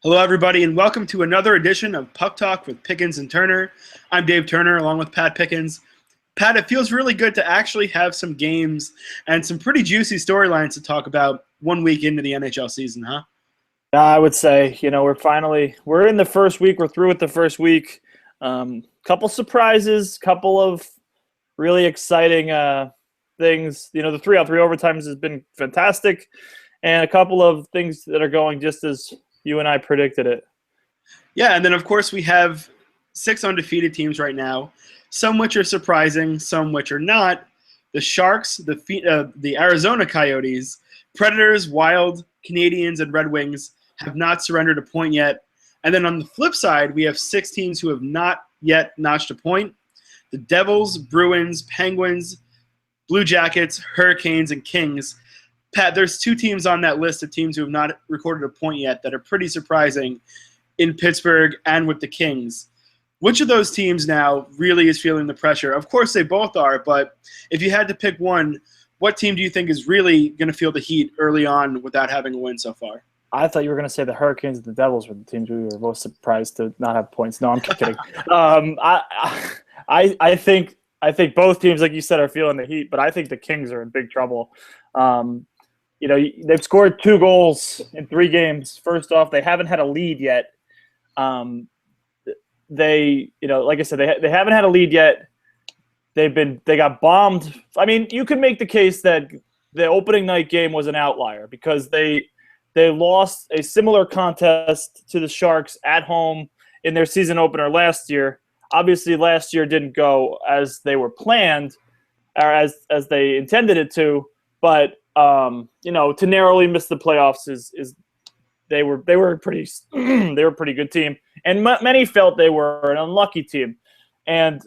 Hello, everybody, and welcome to another edition of Puck Talk with Pickens and Turner. I'm Dave Turner, along with Pat Pickens. Pat, it feels really good to actually have some games and some pretty juicy storylines to talk about 1 week into the NHL season, huh? I would say, we're in the first week. We're through with the first week. Couple surprises, couple of really exciting things. The 3-on-3 overtimes has been fantastic, and a couple of things that are going just as you and I predicted it. Yeah, and then, of course, we have 6 undefeated teams right now, some which are surprising, some which are not. The Sharks, the Arizona Coyotes, Predators, Wild, Canadians, and Red Wings have not surrendered a point yet. And then on the flip side, we have 6 teams who have not yet notched a point. The Devils, Bruins, Penguins, Blue Jackets, Hurricanes, and Kings. Pat, there's 2 teams on that list of teams who have not recorded a point yet that are pretty surprising in Pittsburgh and with the Kings. Which of those teams now really is feeling the pressure? Of course, they both are, but if you had to pick one, what team do you think is really going to feel the heat early on without having a win so far? I thought you were going to say the Hurricanes and the Devils were the teams we were most surprised to not have points. No, I'm kidding. I think both teams, like you said, are feeling the heat, but I think the Kings are in big trouble. They've scored 2 goals in 3 games. First off, they haven't had a lead yet. Like I said, they haven't had a lead yet. They got bombed. I mean, you could make the case that the opening night game was an outlier because they lost a similar contest to the Sharks at home in their season opener last year. Obviously, last year didn't go as they were planned or as they intended it to. But to narrowly miss the playoffs is they were a pretty they were a pretty good team, and many felt they were an unlucky team, and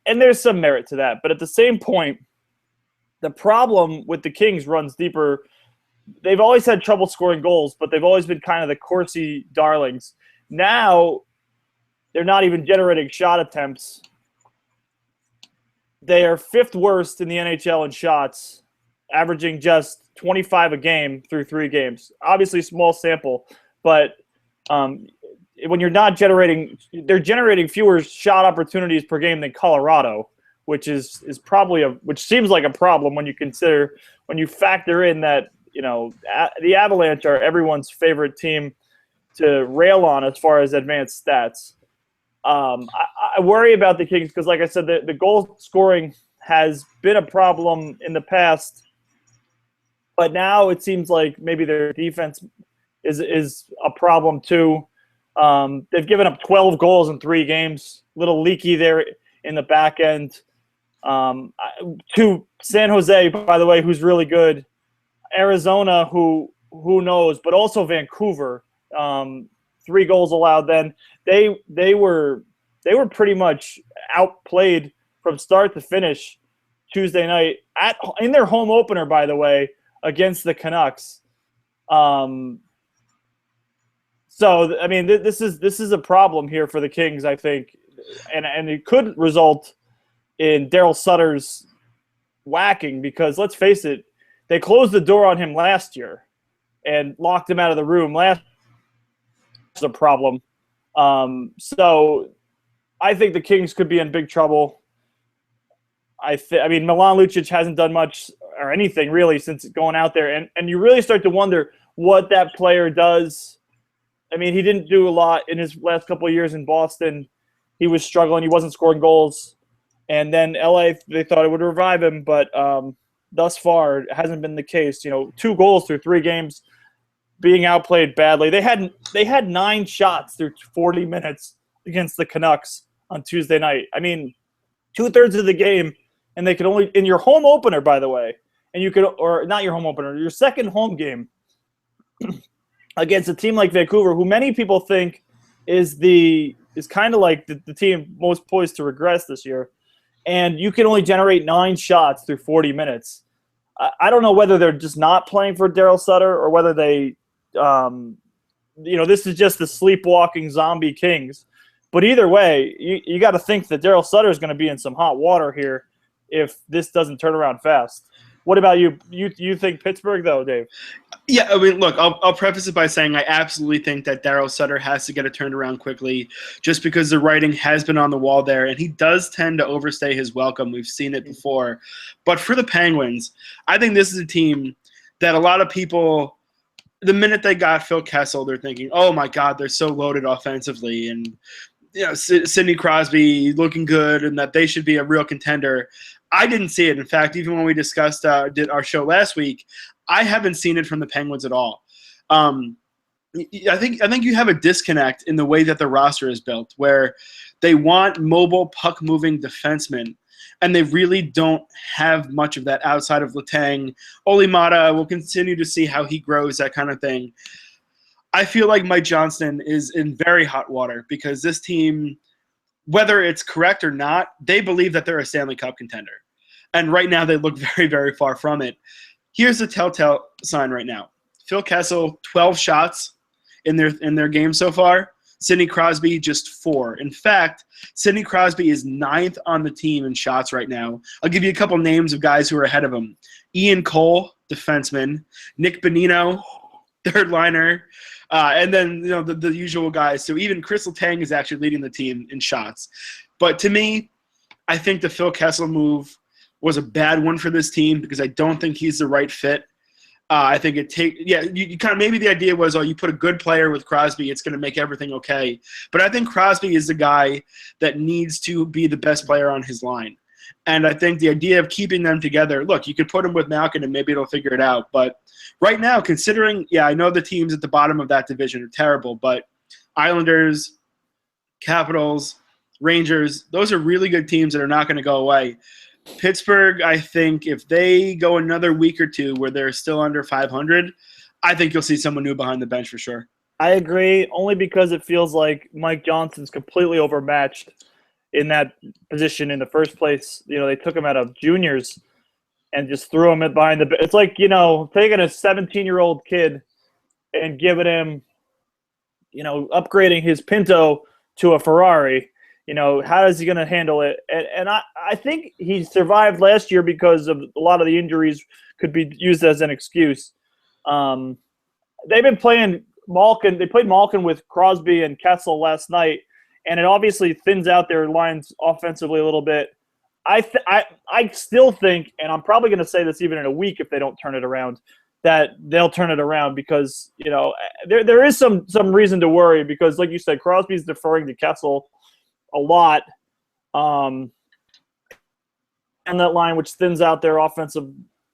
there's some merit to that. But at the same point, the problem with the Kings runs deeper. They've always had trouble scoring goals, but they've always been kind of the Corsi darlings. Now they're not even generating shot attempts. They are 5th worst in the NHL in shots, averaging just 25 a game through 3 games. Obviously, small sample, but when you're not generating, they're generating fewer shot opportunities per game than Colorado, which is probably which seems like a problem when you factor in that the Avalanche are everyone's favorite team to rail on as far as advanced stats. I worry about the Kings because, like I said, the goal scoring has been a problem in the past. But now it seems like maybe their defense is a problem too. They've given up 12 goals in 3 games. A little leaky there in the back end. To San Jose, by the way, who's really good. Arizona, who knows, but also Vancouver. 3 goals allowed. Then they were pretty much outplayed from start to finish Tuesday night in their home opener, by the way, against the Canucks. So I mean, this is a problem here for the Kings, I think, and it could result in Daryl Sutter's whacking because let's face it, they closed the door on him last year and locked him out of the room last. That's a problem. So I think the Kings could be in big trouble. I mean, Milan Lucic hasn't done much or anything really since going out there, and you really start to wonder what that player does. I mean, he didn't do a lot in his last couple of years in Boston. He was struggling. He wasn't scoring goals. And then LA, they thought it would revive him, but thus far it hasn't been the case. 2 goals through 3 games, being outplayed badly. They had 9 shots through 40 minutes against the Canucks on Tuesday night. I mean, 2/3 of the game, and they could only in your home opener, by the way, and you could or not your home opener, your second home game against a team like Vancouver, who many people think is kind of like the team most poised to regress this year, and you can only generate 9 shots through 40 minutes. I don't know whether they're just not playing for Daryl Sutter or whether they, this is just the sleepwalking zombie Kings. But either way, you got to think that Daryl Sutter is going to be in some hot water here if this doesn't turn around fast. What about you? You think Pittsburgh though, Dave? Yeah, I mean, look, I'll preface it by saying I absolutely think that Daryl Sutter has to get it turned around quickly, just because the writing has been on the wall there, and he does tend to overstay his welcome. We've seen it before. But for the Penguins, I think this is a team that a lot of people, the minute they got Phil Kessel, they're thinking, oh my God, they're so loaded offensively, and Sidney Crosby looking good, and that they should be a real contender. I didn't see it. In fact, even when we discussed did our show last week, I haven't seen it from the Penguins at all. I think you have a disconnect in the way that the roster is built, where they want mobile, puck-moving defensemen, and they really don't have much of that outside of Letang. Olimata, we'll continue to see how he grows, that kind of thing. I feel like Mike Johnston is in very hot water because this team, whether it's correct or not, they believe that they're a Stanley Cup contender. And right now they look very, very far from it. Here's the telltale sign right now. Phil Kessel, 12 shots in their game so far. Sidney Crosby, just 4. In fact, Sidney Crosby is 9th on the team in shots right now. I'll give you a couple names of guys who are ahead of him. Ian Cole, defenseman. Nick Bonino, third liner. And then the usual guys. So even Chris Letang is actually leading the team in shots. But to me, I think the Phil Kessel move was a bad one for this team because I don't think he's the right fit. I think you kind of, maybe the idea was, you put a good player with Crosby, it's going to make everything okay. But I think Crosby is the guy that needs to be the best player on his line. And I think the idea of keeping them together, look, you could put him with Malkin and maybe it'll figure it out. But right now, considering, I know the teams at the bottom of that division are terrible, but Islanders, Capitals, Rangers, those are really good teams that are not going to go away. Pittsburgh, I think if they go another week or two where they're still under 500, I think you'll see someone new behind the bench for sure. I agree, only because it feels like Mike Johnston's completely overmatched in that position in the first place. They took him out of juniors and just threw him behind the – it's like, taking a 17-year-old kid and giving him, upgrading his Pinto to a Ferrari. How is he going to handle it? And I think he survived last year because of a lot of the injuries could be used as an excuse. They've been playing Malkin. They played Malkin with Crosby and Kessel last night, and it obviously thins out their lines offensively a little bit. I still think, and I'm probably going to say this even in a week if they don't turn it around, that they'll turn it around because, there is some reason to worry because, like you said, Crosby's deferring to Kessel a lot on that line, which thins out their offense a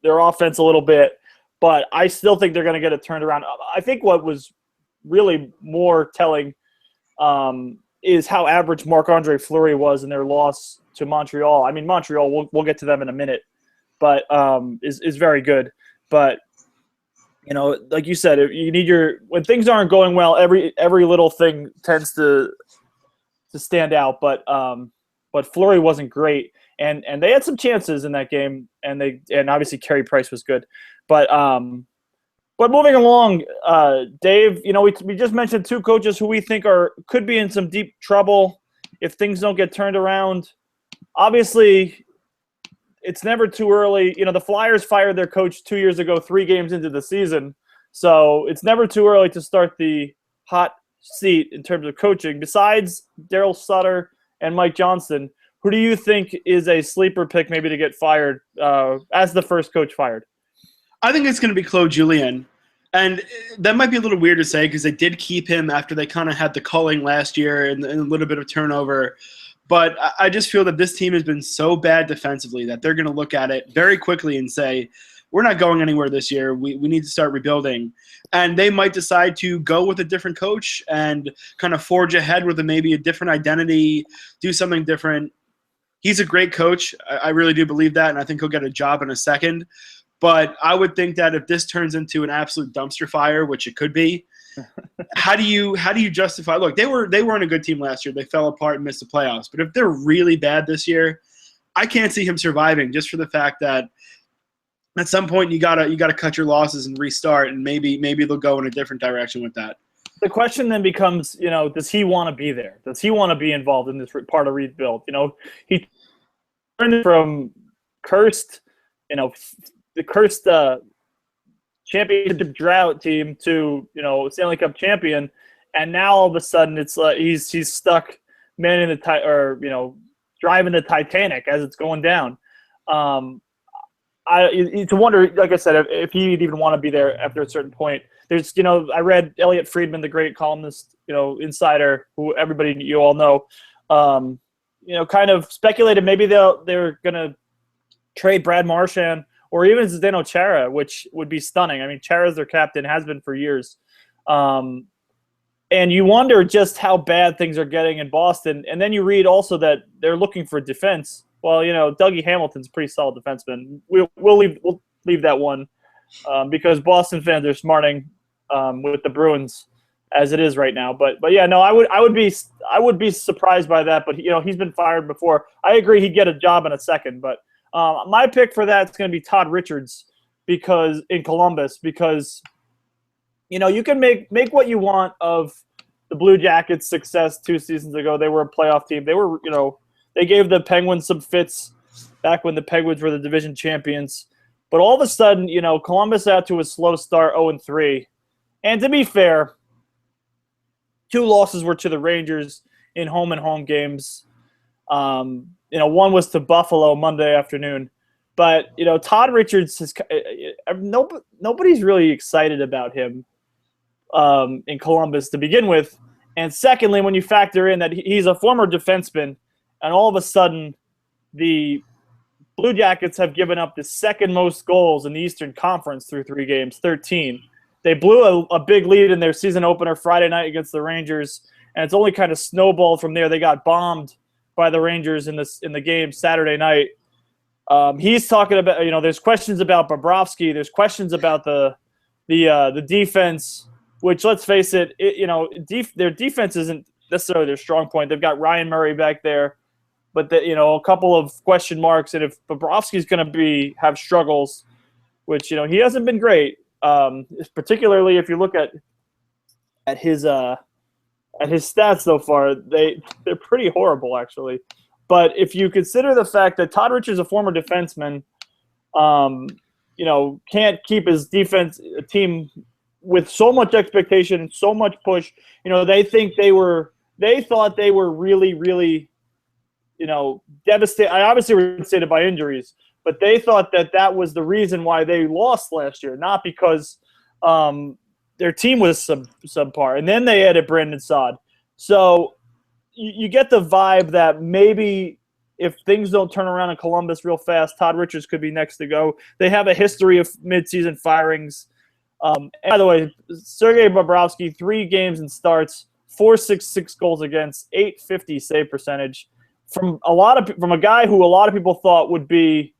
little bit. But I still think they're going to get it turned around. I think what was really more telling is how average Marc-Andre Fleury was in their loss to Montreal. I mean, Montreal, we'll get to them in a minute, but is very good. But like you said, you need when things aren't going well, every little thing tends to stand out, but Fleury wasn't great, and they had some chances in that game, and obviously Carey Price was good, but moving along, Dave, we just mentioned 2 coaches who we think could be in some deep trouble if things don't get turned around. Obviously, it's never too early. The Flyers fired their coach 2 years ago, 3 games into the season, so it's never too early to start the hot seat in terms of coaching. Besides Daryl Sutter and Mike Johnston, who do you think is a sleeper pick maybe to get fired as the first coach fired? I think it's going to be Claude Julien. And that might be a little weird to say because they did keep him after they kind of had the culling last year and a little bit of turnover. But I just feel that this team has been so bad defensively that they're going to look at it very quickly and say, we're not going anywhere this year. We need to start rebuilding. And they might decide to go with a different coach and kind of forge ahead with maybe a different identity, do something different. He's a great coach. I really do believe that, and I think he'll get a job in a second. But I would think that if this turns into an absolute dumpster fire, which it could be, how do you justify? Look, they weren't a good team last year. They fell apart and missed the playoffs. But if they're really bad this year, I can't see him surviving just for the fact that at some point you gotta cut your losses and restart, and maybe they'll go in a different direction with that. The question then becomes, does he want to be there? Does he want to be involved in this part of rebuild? He turned from cursed, the cursed championship drought team to Stanley Cup champion, and now all of a sudden it's like he's stuck manning driving the Titanic as it's going down. To wonder, like I said, if he'd even want to be there after a certain point. There's, I read Elliot Friedman, the great columnist, insider, who you all know, kind of speculated maybe they're going to trade Brad Marchand or even Zdeno Chara, which would be stunning. I mean, Chara's their captain, has been for years. And you wonder just how bad things are getting in Boston. And then you read also that they're looking for defense. Well, Dougie Hamilton's a pretty solid defenseman. We'll leave that one because Boston fans are smarting with the Bruins as it is right now. But yeah, no, I would be surprised by that. But he's been fired before. I agree he'd get a job in a second. But my pick for that is going to be Todd Richards in Columbus because you can make what you want of the Blue Jackets' success 2 seasons ago. They were a playoff team. They were they gave the Penguins some fits back when the Penguins were the division champions. But all of a sudden, Columbus out to a slow start, 0-3. And to be fair, 2 losses were to the Rangers in home and home games. One was to Buffalo Monday afternoon. But, Todd Richards, nobody's really excited about him in Columbus to begin with. And secondly, when you factor in that he's a former defenseman, and all of a sudden the Blue Jackets have given up the second most goals in the Eastern Conference through 3 games, 13. They blew a big lead in their season opener Friday night against the Rangers, and it's only kind of snowballed from there. They got bombed by the Rangers in the game Saturday night. He's talking about, there's questions about Bobrovsky. There's questions about the defense, which, let's face it, their defense isn't necessarily their strong point. They've got Ryan Murray back there, but a couple of question marks. And if Bobrovsky's going to have struggles, which he hasn't been great, particularly if you look at his stats so far, they're pretty horrible actually. But if you consider the fact that Todd Richards is a former defenseman, can't keep his defense team with so much expectation and so much push, they thought they were really, really, devastated. I obviously were devastated by injuries, but they thought that was the reason why they lost last year, not because their team was subpar. And then they added Brandon Saad. So you get the vibe that maybe if things don't turn around in Columbus real fast, Todd Richards could be next to go. They have a history of midseason firings. And by the way, Sergei Bobrovsky, 3 games and starts, 4.66 goals against, .850 save percentage. From a guy who a lot of people thought would be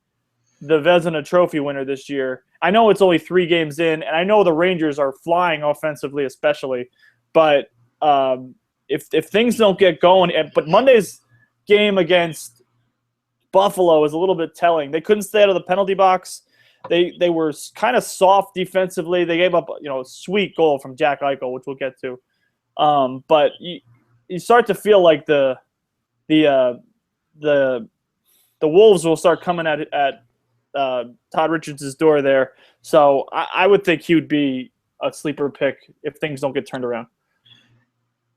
the Vezina Trophy winner this year. I know it's only 3 games in, and I know the Rangers are flying offensively, especially. But if things don't get going, but Monday's game against Buffalo is a little bit telling. They couldn't stay out of the penalty box. They were kind of soft defensively. They gave up a sweet goal from Jack Eichel, which we'll get to. But you start to feel like the Wolves will start coming at Todd Richards' door there. So I would think he would be a sleeper pick if things don't get turned around.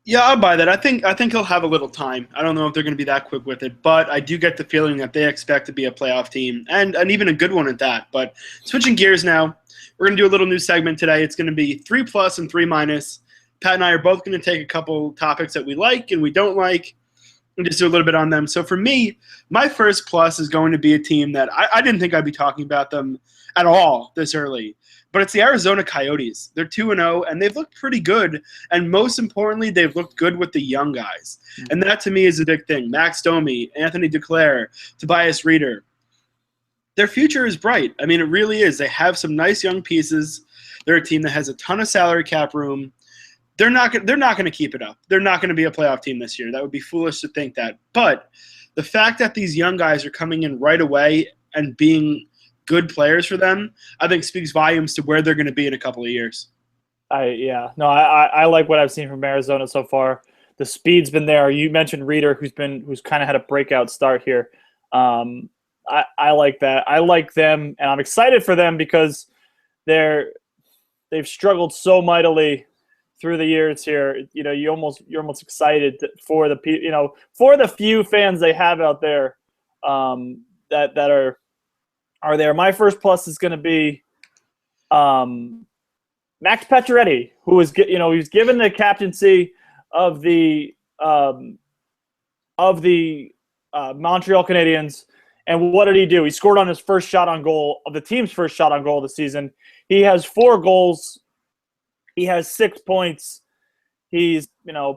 Yeah, I'll buy that. I think he'll have a little time. I don't know if they're going to be that quick with it, but I do get the feeling that they expect to be a playoff team, and even a good one at that. But switching gears now, we're going to do a little new segment today. It's going to be 3+ and 3-. Pat and I are both going to take a couple topics that we like and we don't like and just do a little bit on them. So for me, my first plus is going to be a team that I didn't think I'd be talking about them at all this early. But it's the Arizona Coyotes. They're 2-0, and they've looked pretty good. And most importantly, they've looked good with the young guys. And that, to me, is a big thing. Max Domi, Anthony Duclair, Tobias Reeder. Their future is bright. I mean, it really is. They have some nice young pieces. They're a team that has a ton of salary cap room. They're not going to keep it up. They're not going to be a playoff team this year. That would be foolish to think that. But the fact that these young guys are coming in right away and being good players for them, I think speaks volumes to where they're going to be in a couple of years. I like what I've seen from Arizona so far. The speed's been there. You mentioned Reeder, who's kind of had a breakout start here. I like that. I like them, and I'm excited for them because they've struggled so mightily through the years here. You know, you're almost excited for the few fans they have out there that are there. My first plus is going to be Max Pacioretty, who is he's given the captaincy of the Montreal Canadiens. And what did he do? He scored on his first shot on goal of the team's first shot on goal of the season. He has 4 goals. He has 6 points. He's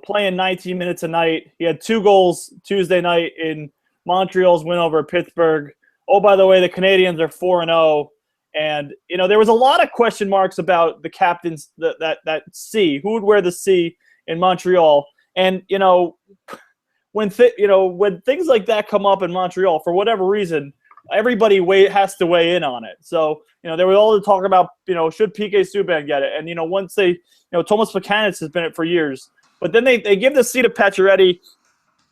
playing 19 minutes a night. He had 2 goals Tuesday night in Montreal's win over Pittsburgh. Oh, by the way, the Canadiens are 4-0. And there was a lot of question marks about the captains, that C. Who would wear the C in Montreal? And when things like that come up in Montreal, for whatever reason, everybody has to weigh in on it. So, there was all the talk about, should PK Subban get it? And, once they, Thomas Plekanec has been it for years. But then they give the seat to Pacioretty,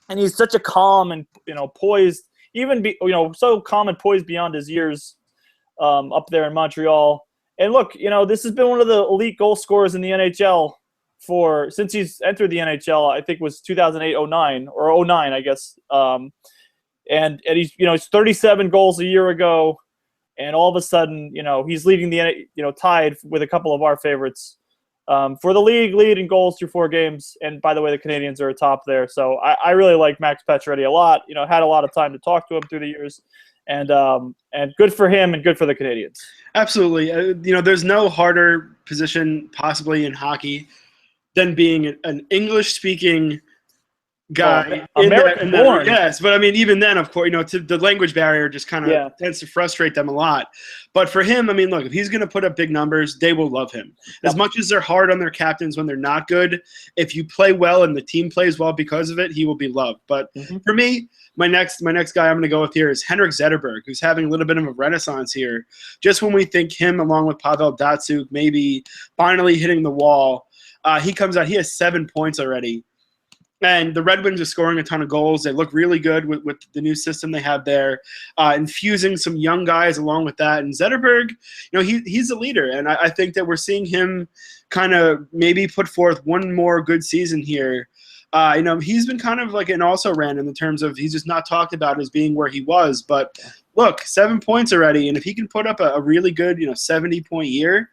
and he's such a calm and, poised, so calm and poised beyond his years up there in Montreal. And look, this has been one of the elite goal scorers in the NHL since he's entered the NHL. I think it was 2008-09 or 09, I guess. And he's he's 37 goals a year ago, and all of a sudden he's leading the tied with a couple of our favorites for the league lead in goals through 4 games. And by the way, the Canadiens are atop there. So I really like Max Pacioretty a lot. Had a lot of time to talk to him through the years, and good for him and good for the Canadiens. Absolutely. There's no harder position possibly in hockey than being an English-speaking guy. American-born. Yes, but I mean, even then, of course, the language barrier just kind of tends to frustrate them a lot. But for him, I mean, look, if he's going to put up big numbers, they will love him. As much as they're hard on their captains when they're not good, if you play well and the team plays well because of it, he will be loved. But for me, my next guy I'm going to go with here is Henrik Zetterberg, who's having a little bit of a renaissance here. Just when we think him, along with Pavel Datsyuk, maybe finally hitting the wall, he comes out. He has 7 points already. And the Red Wings are scoring a ton of goals. They look really good with the new system they have there, infusing some young guys along with that. And Zetterberg, he's a leader. And I think that we're seeing him kind of maybe put forth one more good season here. He's been kind of like an also-ran in the terms of he's just not talked about as being where he was. But look, 7 points already. And if he can put up a really good 70-point year,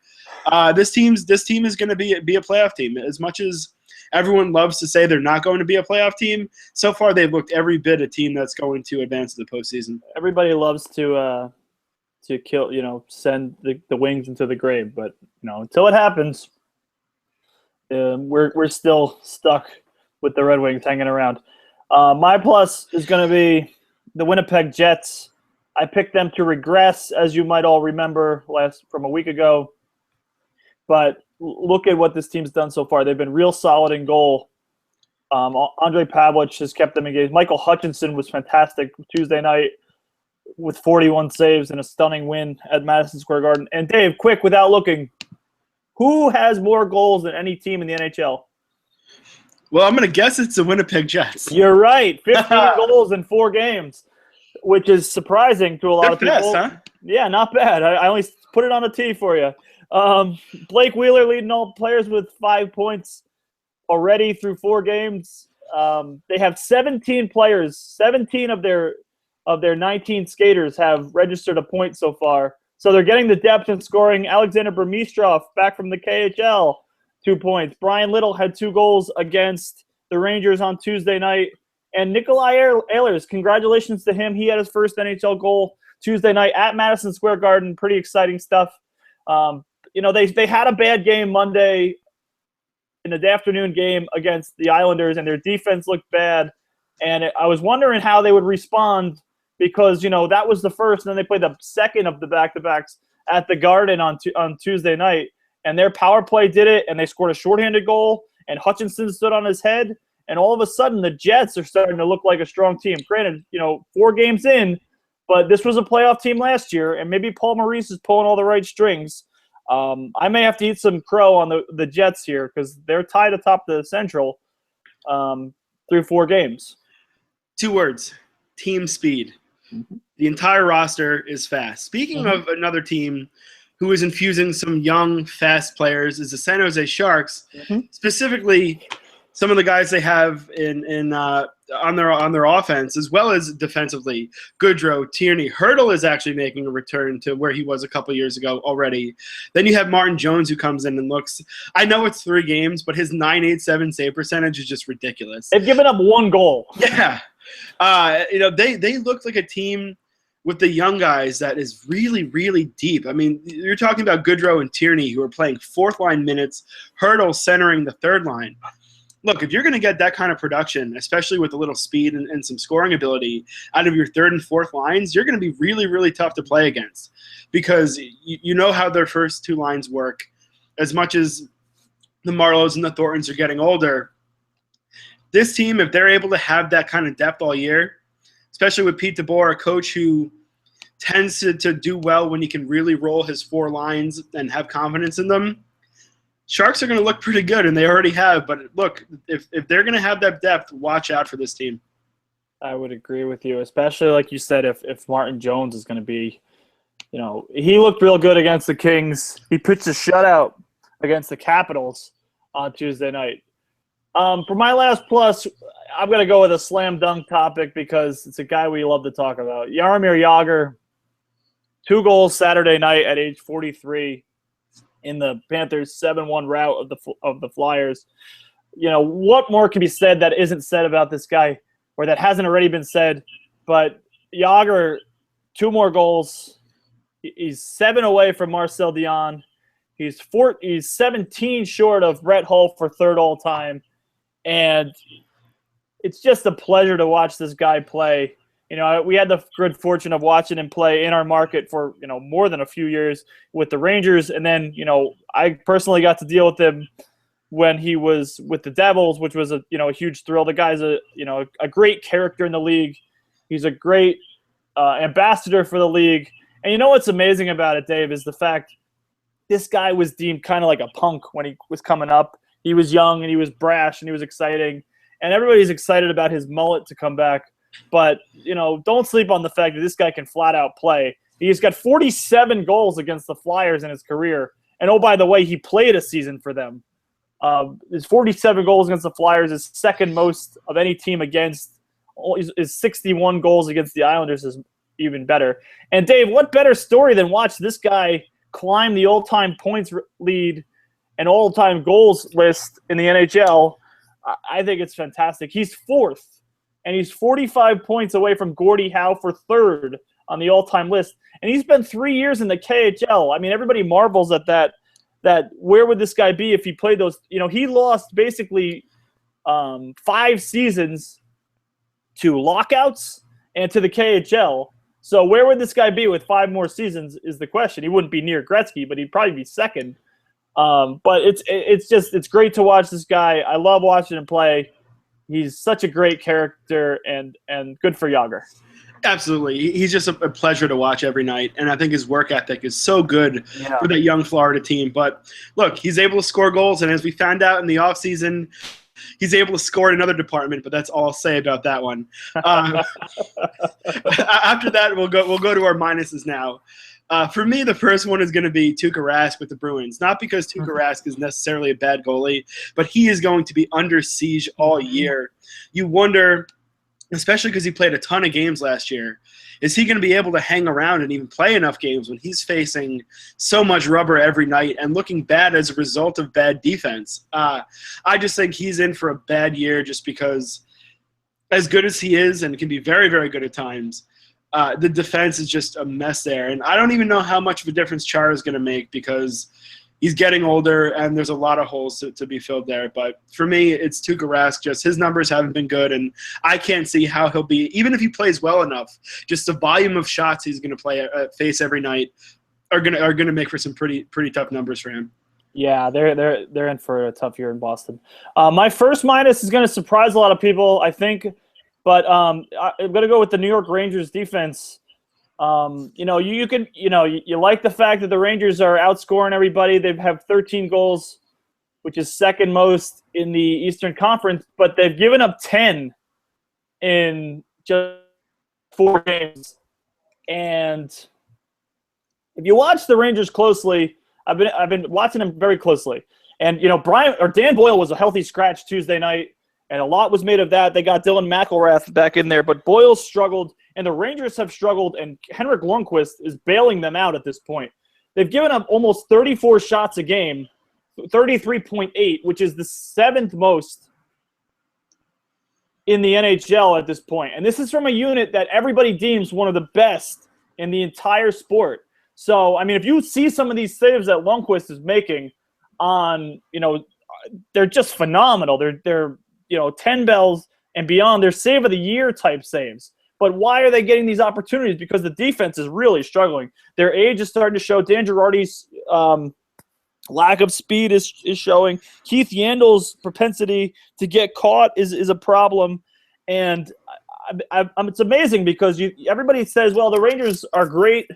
this team is going to be a playoff team. As much as everyone loves to say they're not going to be a playoff team, so far they've looked every bit a team that's going to advance to the postseason. Everybody loves to kill, send the Wings into the grave, but until it happens, we're still stuck with the Red Wings hanging around. My plus is going to be the Winnipeg Jets. I picked them to regress, as you might all remember from a week ago. But look at what this team's done so far. They've been real solid in goal. Andre Pavlich has kept them engaged. Michael Hutchinson was fantastic Tuesday night with 41 saves and a stunning win at Madison Square Garden. And Dave, quick, without looking, who has more goals than any team in the NHL? Well, I'm going to guess it's the Winnipeg Jets. You're right. 15 goals in 4 games, which is surprising to a lot of people. Huh? Yeah, not bad. I only put it on a tee for you. Blake Wheeler leading all players with 5 points already through 4 games. They have 17 players. 17 of their 19 skaters have registered a point so far. So they're getting the depth in scoring. Alexander Burmistrov back from the KHL, 2 points. Brian Little had 2 goals against the Rangers on Tuesday night. And Nikolai Ehlers, congratulations to him. He had his first NHL goal Tuesday night at Madison Square Garden. Pretty exciting stuff. They had a bad game Monday in the afternoon game against the Islanders, and their defense looked bad. And I was wondering how they would respond because, that was the first, and then they played the second of the back-to-backs at the Garden on Tuesday night. And their power play did it, and they scored a shorthanded goal, and Hutchinson stood on his head. And all of a sudden, the Jets are starting to look like a strong team. Granted, 4 games in, but this was a playoff team last year, and maybe Paul Maurice is pulling all the right strings. I may have to eat some crow on the Jets here because they're tied atop the Central through 4 games. 2 words: team speed. The entire roster is fast. Speaking of another team who is infusing some young, fast players is the San Jose Sharks. Specifically, some of the guys they have on their offense, as well as defensively. Goodrow, Tierney, Hertl is actually making a return to where he was a couple years ago already. Then you have Martin Jones, who comes in and looks. I know it's 3 games, but his .987 save percentage is just ridiculous. They've given up 1 goal. Yeah, they look like a team with the young guys that is really, really deep. I mean, you're talking about Goodrow and Tierney, who are playing 4th-line minutes. Hertl centering the 3rd line. Look, if you're going to get that kind of production, especially with a little speed and some scoring ability out of your 3rd and 4th lines, you're going to be really, really tough to play against because you know how their first 2 lines work. As much as the Marlows and the Thorntons are getting older, this team, if they're able to have that kind of depth all year, especially with Pete DeBoer, a coach who tends to do well when he can really roll his 4 lines and have confidence in them, Sharks are going to look pretty good, and they already have. But look, if they're going to have that depth, watch out for this team. I would agree with you, especially like you said, if Martin Jones is going to be, he looked real good against the Kings. He pitched a shutout against the Capitals on Tuesday night. For my last plus, I'm going to go with a slam dunk topic because it's a guy we love to talk about. Jaromir Jagr, 2 goals Saturday night at age 43. In the Panthers' 7-1 rout of the Flyers. What more can be said that isn't said about this guy or that hasn't already been said? But Jagr, 2 more goals. He's 7 away from Marcel Dion. He's 17 short of Brett Hull for 3rd all-time. And it's just a pleasure to watch this guy play. We had the good fortune of watching him play in our market for, more than a few years with the Rangers. And then, I personally got to deal with him when he was with the Devils, which was a huge thrill. The guy's a great character in the league. He's a great ambassador for the league. And what's amazing about it, Dave, is the fact this guy was deemed kind of like a punk when he was coming up. He was young and he was brash and he was exciting. And everybody's excited about his mullet to come back. But, don't sleep on the fact that this guy can flat out play. He's got 47 goals against the Flyers in his career. And, oh, by the way, he played a season for them. His 47 goals against the Flyers is 2nd most of any team against. His 61 goals against the Islanders is even better. And, Dave, what better story than watch this guy climb the all-time points lead and all-time goals list in the NHL? I think it's fantastic. He's 4th. And he's 45 points away from Gordie Howe for 3rd on the all-time list. And he's been 3 years in the KHL. I mean, everybody marvels at that where would this guy be if he played those? He lost basically 5 seasons to lockouts and to the KHL. So where would this guy be with 5 more seasons is the question. He wouldn't be near Gretzky, but he'd probably be 2nd. But it's great to watch this guy. I love watching him play. He's such a great character and good for Jagr. Absolutely. He's just a pleasure to watch every night, and I think his work ethic is so good for that young Florida team. But, look, he's able to score goals, and as we found out in the offseason, he's able to score in another department, but that's all I'll say about that one. After that, we'll go to our minuses now. For me, the first one is going to be Tuukka Rask with the Bruins. Not because Tuukka Rask is necessarily a bad goalie, but he is going to be under siege all year. You wonder, especially because he played a ton of games last year, is he going to be able to hang around and even play enough games when he's facing so much rubber every night and looking bad as a result of bad defense? I just think he's in for a bad year just because as good as he is and can be very, very good at times, the defense is just a mess there. And I don't even know how much of a difference Chara is going to make because he's getting older and there's a lot of holes to be filled there. But for me, it's Tuukka Rask. Just his numbers haven't been good, and I can't see how he'll be, even if he plays well enough, just the volume of shots he's going to face every night are going to make for some pretty tough numbers for him. Yeah, they're in for a tough year in Boston. My first minus is going to surprise a lot of people, I think. But I'm going to go with the New York Rangers defense. You like the fact that the Rangers are outscoring everybody. They have 13 goals, which is 2nd most in the Eastern Conference, but they've given up 10 in just 4 games. And if you watch the Rangers closely, I've been watching them very closely. And Dan Boyle was a healthy scratch Tuesday night, and a lot was made of that. They got Dylan McIlrath back in there, but Boyle struggled, and the Rangers have struggled, and Henrik Lundqvist is bailing them out at this point. They've given up almost 34 shots a game, 33.8, which is the 7th most in the NHL at this point. And this is from a unit that everybody deems one of the best in the entire sport. So, I mean, if you see some of these saves that Lundqvist is making on, they're just phenomenal. They're 10 bells and beyond. They're save of the year type saves. But why are they getting these opportunities? Because the defense is really struggling. Their age is starting to show. Dan Girardi's lack of speed is showing. Keith Yandel's propensity to get caught is a problem. And it's amazing because everybody says, well, the Rangers are great.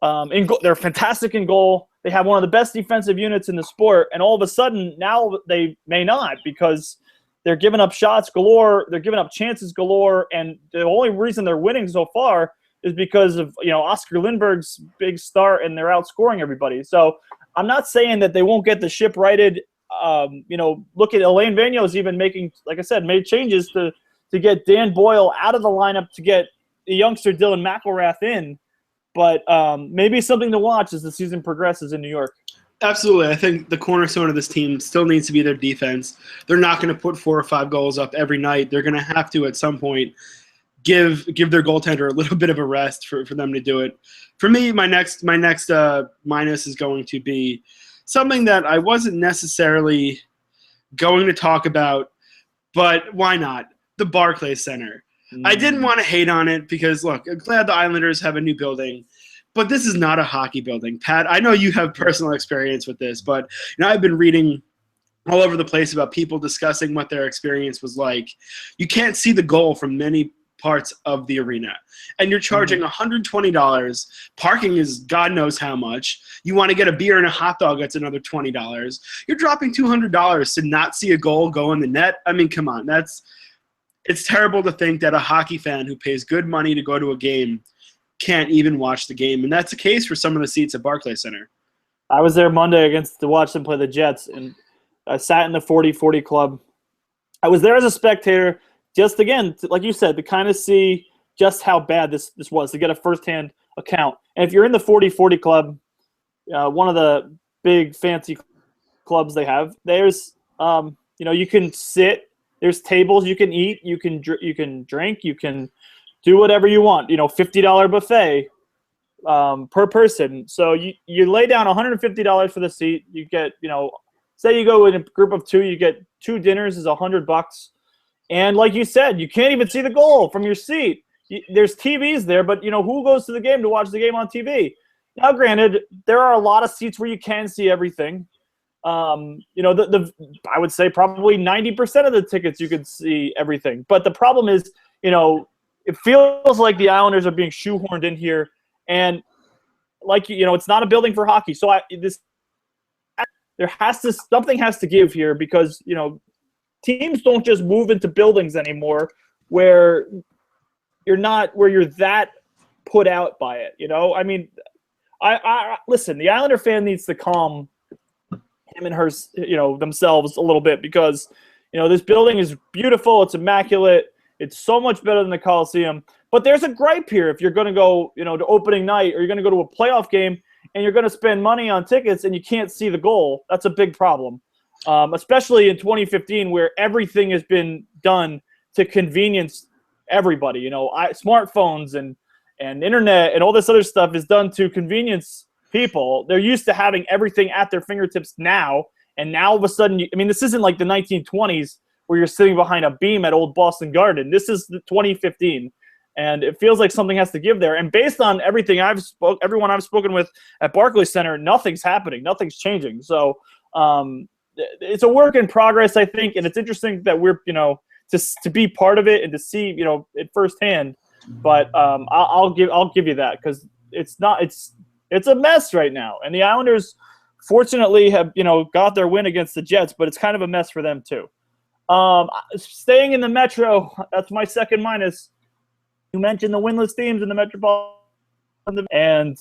They're fantastic in goal. They have one of the best defensive units in the sport. And all of a sudden, now they may not because they're giving up shots galore. They're giving up chances galore. And the only reason they're winning so far is because of, Oscar Lindberg's big start, and they're outscoring everybody. So I'm not saying that they won't get the ship righted. Look at Alain Vigneault's even making, like I said, made changes to get Dan Boyle out of the lineup to get the youngster Dylan McIlrath in. But maybe something to watch as the season progresses in New York. Absolutely. I think the cornerstone of this team still needs to be their defense. They're not going to put 4 or 5 goals up every night. They're going to have to, at some point, give their goaltender a little bit of a rest for them to do it. For me, my next minus is going to be something that I wasn't necessarily going to talk about, but why not? The Barclays Center. I didn't want to hate on it because, look, I'm glad the Islanders have a new building, but this is not a hockey building. Pat, I know you have personal experience with this, but I've been reading all over the place about people discussing what their experience was like. You can't see the goal from many parts of the arena, and you're charging $120. Parking is God knows how much. You want to get a beer and a hot dog, that's another $20. You're dropping $200 to not see a goal go in the net. I mean, come on, it's terrible to think that a hockey fan who pays good money to go to a game can't even watch the game, and that's the case for some of the seats at Barclays Center. I was there Monday to watch them play the Jets, and I sat in the 40-40 club. I was there as a spectator, just again, like you said, to kind of see just how bad this was, to get a firsthand account. And if you're in the 40-40 club, one of the big fancy clubs they have, there's you can sit. There's tables you can eat, you can drink, you can do whatever you want. $50 buffet per person. So you lay down $150 for the seat. You get, say you go in a group of 2, you get 2 dinners is $100. And like you said, you can't even see the goal from your seat. There's TVs there, but who goes to the game to watch the game on TV? Now, granted, there are a lot of seats where you can see everything. I would say probably 90% of the tickets you can see everything. But the problem is, it feels like the Islanders are being shoehorned in here, and it's not a building for hockey. So something has to give here because teams don't just move into buildings anymore where you're that put out by it. I mean, I listen. The Islander fan needs to calm him and her, themselves a little bit because, this building is beautiful. It's immaculate. It's so much better than the Coliseum. But there's a gripe here if you're going to go, to opening night or you're going to go to a playoff game and you're going to spend money on tickets and you can't see the goal. That's a big problem, especially in 2015 where everything has been done to convenience everybody. Smartphones and internet and all this other stuff is done to convenience people. They're used to having everything at their fingertips now, and now all of a sudden, this isn't like the 1920s where you're sitting behind a beam at Old Boston Garden. This is the 2015, and it feels like something has to give there. And based on everything everyone I've spoken with at Barclays Center, nothing's happening, nothing's changing. So it's a work in progress, I think, and it's interesting that we're to be part of it and to see it firsthand. But I'll give you that because it's a mess right now. And the Islanders, fortunately, have got their win against the Jets, but it's kind of a mess for them too. Staying in the Metro, that's my second minus. You mentioned the winless teams in the Metropolitan And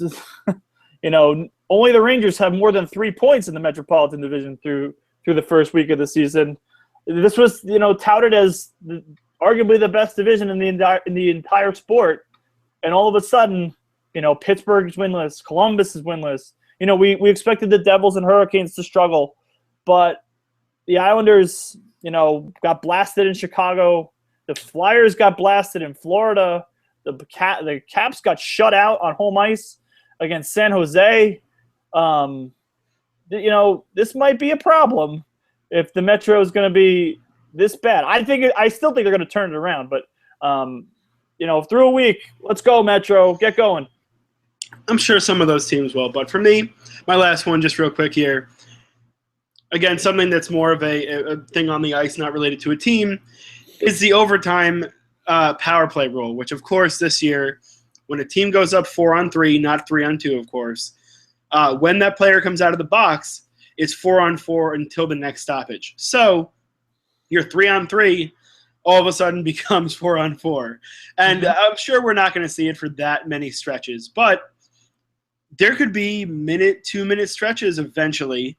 only the Rangers have more than 3 points in the Metropolitan Division through the first week of the season. This was touted as arguably the best division in the entire sport, and all of a sudden, Pittsburgh is winless, Columbus is winless. We expected the Devils and Hurricanes to struggle, but the Islanders, got blasted in Chicago. The Flyers got blasted in Florida. The Caps got shut out on home ice against San Jose. This might be a problem if the Metro is going to be this bad. I still think they're going to turn it around, but through a week, let's go Metro, get going. I'm sure some of those teams will, but for me, my last one, just real quick here. Again, something that's more of a thing on the ice, not related to a team, is the overtime power play rule, which, of course, this year, when a team goes up 4-on-3, not 3-on-2, of course, when that player comes out of the box, it's 4-on-4 until the next stoppage. So your 3-on-3 all of a sudden becomes 4-on-4. And I'm sure we're not going to see it for that many stretches, but there could be 2-minute stretches eventually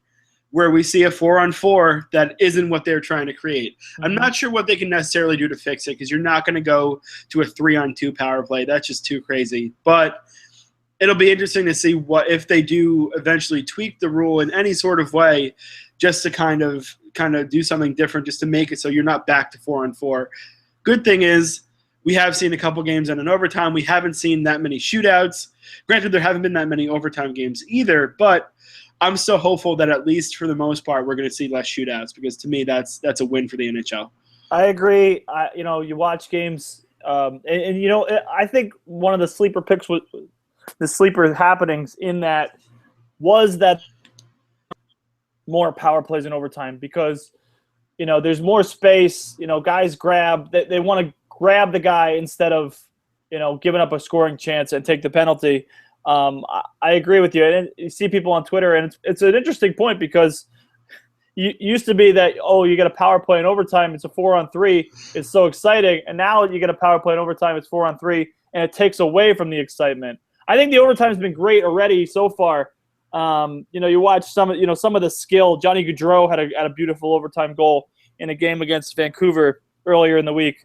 where we see a 4-on-4 that isn't what they're trying to create. I'm not sure what they can necessarily do to fix it, because you're not going to go to a 3-on-2 power play. That's just too crazy. But it'll be interesting to see what if they do eventually tweak the rule in any sort of way, just to kind of do something different, just to make it so you're not back to 4-on-4. Good thing is we have seen a couple games end in overtime. We haven't seen that many shootouts. Granted, there haven't been that many overtime games either, but I'm still hopeful that at least for the most part we're going to see less shootouts, because to me that's a win for the NHL. I agree. You watch games, I think one of the sleeper picks was the sleeper happenings in that was that more power plays in overtime, because there's more space. Guys they want to grab the guy instead of giving up a scoring chance and take the penalty. I agree with you. And you see people on Twitter, and it's an interesting point, because you used to be that, you get a power play in overtime, it's a 4-on-3, it's so exciting, and now you get a power play in overtime, it's 4-on-3, and it takes away from the excitement. I think the overtime's been great already so far. You watch some of the skill. Johnny Gaudreau had a beautiful overtime goal in a game against Vancouver earlier in the week.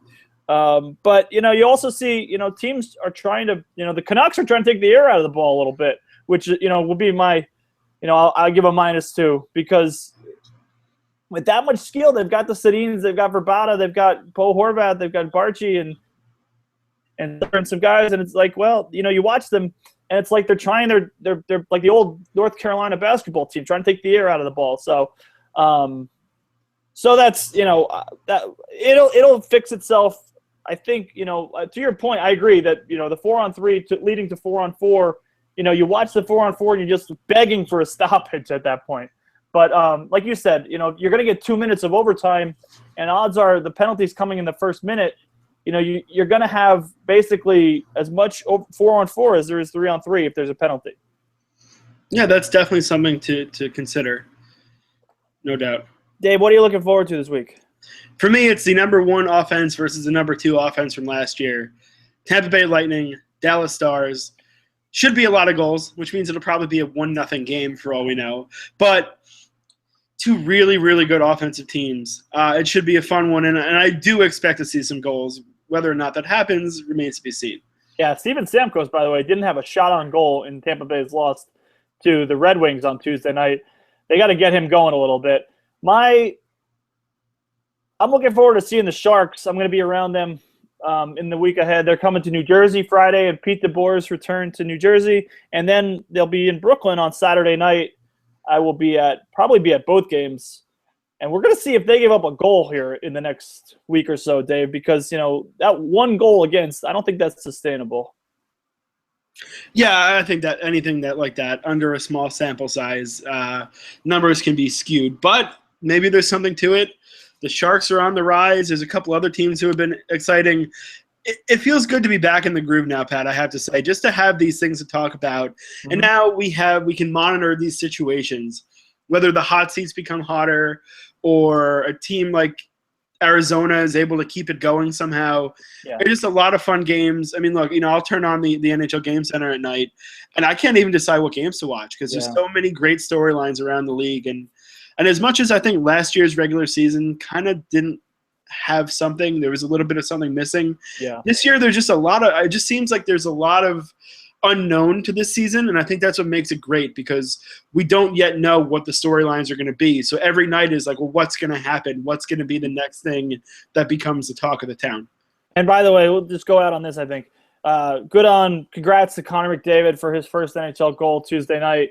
But you also see teams are trying to the Canucks are trying to take the air out of the ball a little bit, which will be my I'll give a -2, because with that much skill, they've got the Sedins, they've got Vrbata, they've got Bo Horvat, they've got Barchi and some guys, and it's like, well, you watch them, and it's like they're trying they're like the old North Carolina basketball team trying to take the air out of the ball. So that's that it'll fix itself. I think to your point, I agree that the 4-on-3 leading to 4-on-4. You watch the 4-on-4 and you're just begging for a stoppage at that point. But like you said, you're going to get 2 minutes of overtime, and odds are the penalties coming in the first minute. You're going to have basically as much 4-on-4 as there is 3-on-3 if there's a penalty. Yeah, that's definitely something to consider. No doubt. Dave, what are you looking forward to this week? For me, it's the number 1 offense versus the number 2 offense from last year. Tampa Bay Lightning, Dallas Stars. Should be a lot of goals, which means it'll probably be a 1-0 game for all we know. But 2 really, really good offensive teams. It should be a fun one, and I do expect to see some goals. Whether or not that happens remains to be seen. Yeah, Steven Stamkos, by the way, didn't have a shot on goal in Tampa Bay's loss to the Red Wings on Tuesday night. They got to get him going a little bit. I'm looking forward to seeing the Sharks. I'm going to be around them in the week ahead. They're coming to New Jersey Friday, and Pete DeBoer's return to New Jersey, and then they'll be in Brooklyn on Saturday night. I will probably be at both games, and we're going to see if they give up a goal here in the next week or so, Dave, because that 1 goal against, I don't think that's sustainable. Yeah, I think that anything that like that under a small sample size, numbers can be skewed, but maybe there's something to it. The Sharks are on the rise. There's a couple other teams who have been exciting. It feels good to be back in the groove now, Pat, I have to say, just to have these things to talk about. Mm-hmm. And now we can monitor these situations, whether the hot seats become hotter or a team like Arizona is able to keep it going somehow. Yeah. It's just a lot of fun games. I mean, look, I'll turn on the NHL Game Center at night, and I can't even decide what games to watch because there's so many great storylines around the league. And as much as I think last year's regular season kind of didn't have something, there was a little bit of something missing. Yeah. This year, there's just a lot of – it just seems like there's a lot of unknown to this season, and I think that's what makes it great because we don't yet know what the storylines are going to be. So every night is like, well, what's going to happen? What's going to be the next thing that becomes the talk of the town? And by the way, we'll just go out on this, I think. Congrats to Connor McDavid for his first NHL goal Tuesday night.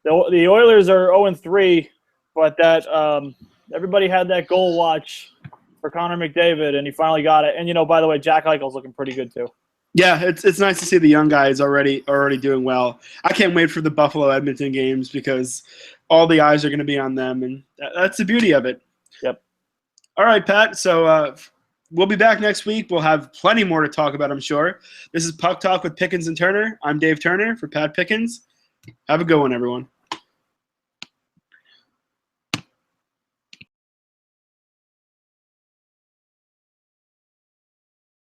The Oilers are 0-3, but that everybody had that goal watch for Connor McDavid, and he finally got it. And, by the way, Jack Eichel's looking pretty good too. Yeah, it's nice to see the young guys already doing well. I can't wait for the Buffalo-Edmonton games because all the eyes are going to be on them, and that's the beauty of it. Yep. All right, Pat. So we'll be back next week. We'll have plenty more to talk about, I'm sure. This is Puck Talk with Pickens and Turner. I'm Dave Turner for Pat Pickens. Have a good one, everyone.